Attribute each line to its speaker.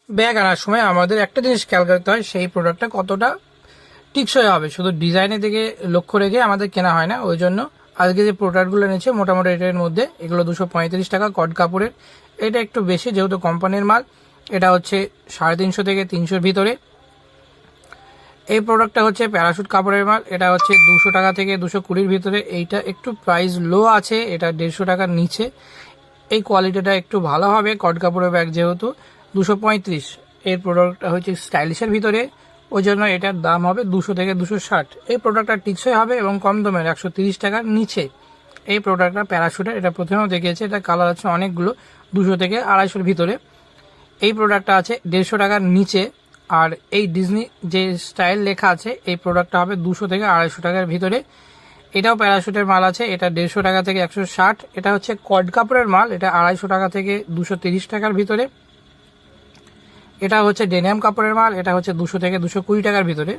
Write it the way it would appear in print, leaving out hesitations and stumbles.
Speaker 1: Bag আনার সময় আমাদের একটা জিনিস খেয়াল করতে হয়, সেই প্রোডাক্টটা কতটা টিকসই হবে। শুধু ডিজাইনের দিকে লক্ষ্য রেখে আমাদের কেনা হয় না। ওই জন্য আজকে যে প্রোডাক্টগুলো এনেছে মোটামুটি রেটের মধ্যে, এগুলো 235 টাকা কট কাপড়ের। এটা একটু বেশি যেহেতু কোম্পানির মাল। এটা হচ্ছে 350 থেকে 300 ভিতরে। এই প্রোডাক্টটা হচ্ছে প্যারাশুট কাপড়ের মাল। এটা হচ্ছে 200 টাকা থেকে 220 ভিতরে। এইটা একটু প্রাইস লো আছে, এটা 150 টাকার নিচে। এই কোয়ালিটিটা একটু ভালো হবে, কট কাপড়ের ব্যাগ যেহেতু। 235। এর প্রোডাক্টটা হচ্ছে স্টাইলিশের ভিতরে, ওই জন্য এটার দাম হবে 200 থেকে 260। এই প্রোডাক্টটা টিকসই হবে এবং কম দামের, 130 টাকার নিচে। এই প্রোডাক্টটা প্যারাশুটের, এটা প্রথমেও দেখিয়েছে। এটা কালার আছে অনেকগুলো, 200 থেকে 250 ভিতরে। এই প্রোডাক্টটা আছে 150 টাকার নিচে। আর এই ডিজনি যে স্টাইল লেখা আছে, এই প্রোডাক্টটা হবে 200 থেকে 250 টাকার ভিতরে। এটাও প্যারাশুটের মাল আছে, এটা 150 টাকা থেকে 160। এটা হচ্ছে কড কাপড়ের মাল, এটা 250 টাকা থেকে 230 টাকার ভিতরে। এটা হচ্ছে ডেনিয়াম কাপড়ের মাল, এটা হচ্ছে 200 থেকে 220 টাকার ভিতরে।